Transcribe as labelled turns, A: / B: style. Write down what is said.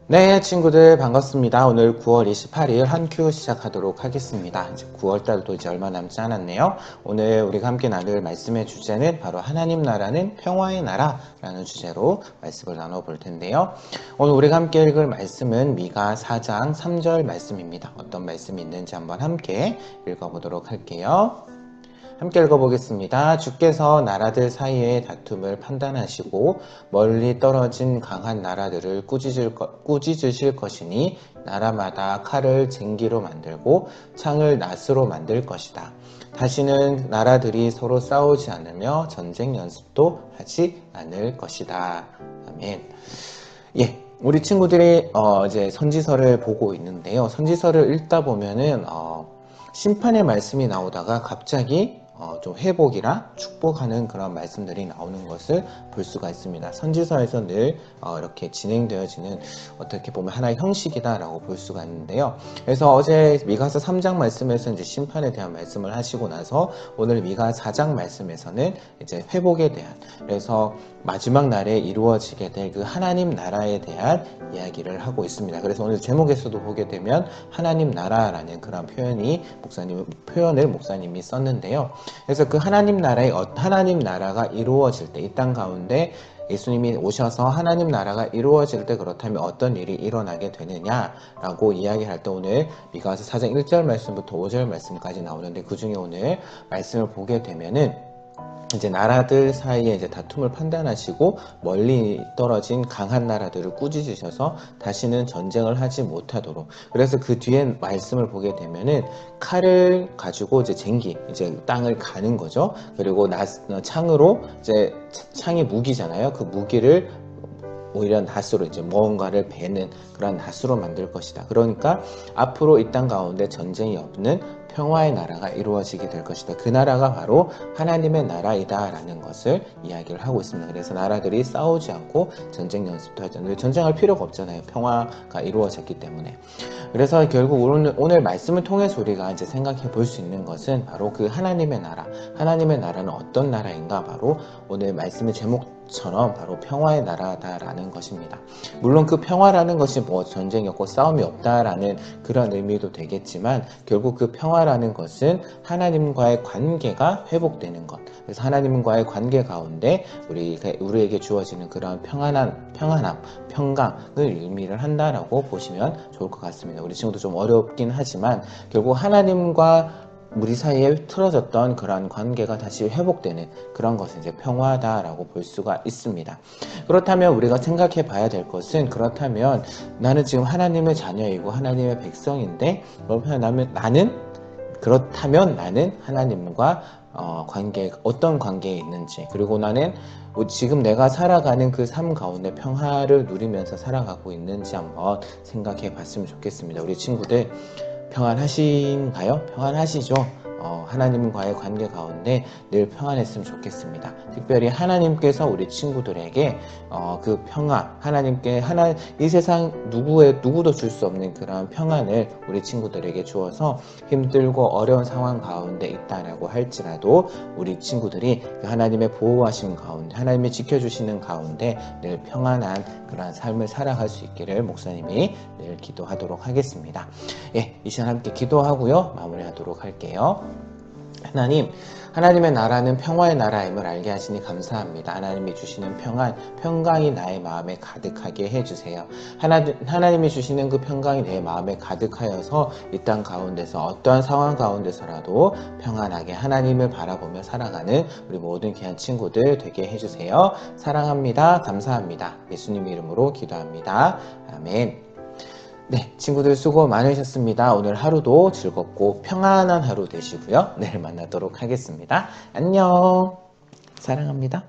A: 네, 친구들 반갑습니다. 오늘 9월 28일 한 큐 시작하도록 하겠습니다. 이제 9월달도 이제 얼마 남지 않았네요. 오늘 우리가 함께 나눌 말씀의 주제는 바로 하나님 나라는 평화의 나라라는 주제로 말씀을 나눠볼 텐데요. 오늘 우리가 함께 읽을 말씀은 미가 4장 3절 말씀입니다. 어떤 말씀이 있는지 한번 함께 읽어보도록 할게요. 함께 읽어보겠습니다. 주께서 나라들 사이의 다툼을 판단하시고 멀리 떨어진 강한 나라들을 꾸짖으실 것이니 나라마다 칼을 쟁기로 만들고 창을 낫으로 만들 것이다. 다시는 나라들이 서로 싸우지 않으며 전쟁 연습도 하지 않을 것이다. 아멘. 예. 우리 친구들이 이제 선지서를 보고 있는데요. 선지서를 읽다 보면은 심판의 말씀이 나오다가 갑자기 좀 회복이나 축복하는 그런 말씀들이 나오는 것을 볼 수가 있습니다. 선지서에서 늘 이렇게 진행되어지는 어떻게 보면 하나의 형식이다라고 볼 수가 있는데요. 그래서 어제 미가서 3장 말씀에서 이제 심판에 대한 말씀을 하시고 나서 오늘 미가 4장 말씀에서는 이제 회복에 대한, 그래서 마지막 날에 이루어지게 될 그 하나님 나라에 대한 이야기를 하고 있습니다. 그래서 오늘 제목에서도 보게 되면 하나님 나라라는 그런 표현을 목사님이 썼는데요. 그래서 그 하나님 나라가 이루어질 때, 이 땅 가운데 예수님이 오셔서 하나님 나라가 이루어질 때 그렇다면 어떤 일이 일어나게 되느냐라고 이야기할 때 오늘 미가서 4장 1절 말씀부터 5절 말씀까지 나오는데, 그 중에 오늘 말씀을 보게 되면은 이제 나라들 사이에 이제 다툼을 판단하시고 멀리 떨어진 강한 나라들을 꾸짖으셔서 다시는 전쟁을 하지 못하도록, 그래서 그 뒤에 말씀을 보게 되면은 칼을 가지고 이제 이제 땅을 가는 거죠. 그리고 창으로, 이제 창이 무기잖아요. 그 무기를 오히려 낫으로, 이제 무언가를 베는 그런 낫으로 만들 것이다. 그러니까 앞으로 이 땅 가운데 전쟁이 없는 평화의 나라가 이루어지게 될 것이다. 그 나라가 바로 하나님의 나라이다 라는 것을 이야기를 하고 있습니다. 그래서 나라들이 싸우지 않고 전쟁 연습도 하지 않고, 전쟁할 필요가 없잖아요. 평화가 이루어졌기 때문에. 그래서 결국 오늘 말씀을 통해서 우리가 이제 생각해 볼 수 있는 것은 바로 그 하나님의 나라는 어떤 나라인가, 바로 오늘 말씀의 제목처럼 바로 평화의 나라다라는 것입니다. 물론 그 평화라는 것이 뭐 전쟁이 없고 싸움이 없다라는 그런 의미도 되겠지만, 결국 그 평화라는 것은 하나님과의 관계가 회복되는 것. 그래서 하나님과의 관계 가운데 우리에게 주어지는 그런 평안함, 평강을 의미를 한다라고 보시면 좋을 것 같습니다. 우리 친구도 좀 어렵긴 하지만 결국 하나님과 우리 사이에 틀어졌던 그러한 관계가 다시 회복되는 그런 것은 이제 평화다라고 볼 수가 있습니다. 그렇다면 우리가 생각해 봐야 될 것은, 그렇다면 나는 지금 하나님의 자녀이고 하나님의 백성인데, 그렇다면 나는 하나님과 어떤 관계에 있는지, 그리고 나는 지금 내가 살아가는 그 삶 가운데 평화를 누리면서 살아가고 있는지 한번 생각해 봤으면 좋겠습니다. 우리 친구들 평안하신가요? 평안하시죠? 하나님과의 관계 가운데 늘 평안했으면 좋겠습니다. 특별히 하나님께서 우리 친구들에게 그 평안, 이 세상 누구도 줄 수 없는 그런 평안을 우리 친구들에게 주어서 힘들고 어려운 상황 가운데 있다라고 할지라도 우리 친구들이 그 하나님의 보호하심 가운데, 하나님이 지켜주시는 가운데 늘 평안한 그런 삶을 살아갈 수 있기를 목사님이 늘 기도하도록 하겠습니다. 예, 이 시간 함께 기도하고요, 마무리하도록 할게요. 하나님의 나라는 평화의 나라임을 알게 하시니 감사합니다. 하나님이 주시는 평강이 나의 마음에 가득하게 해주세요. 하나님이 주시는 그 평강이 내 마음에 가득하여서 이 땅 가운데서 어떠한 상황 가운데서라도 평안하게 하나님을 바라보며 살아가는 우리 모든 귀한 친구들 되게 해주세요. 사랑합니다. 감사합니다. 예수님 이름으로 기도합니다. 아멘. 네, 친구들 수고 많으셨습니다. 오늘 하루도 즐겁고 평안한 하루 되시고요. 내일 만나도록 하겠습니다. 안녕. 사랑합니다.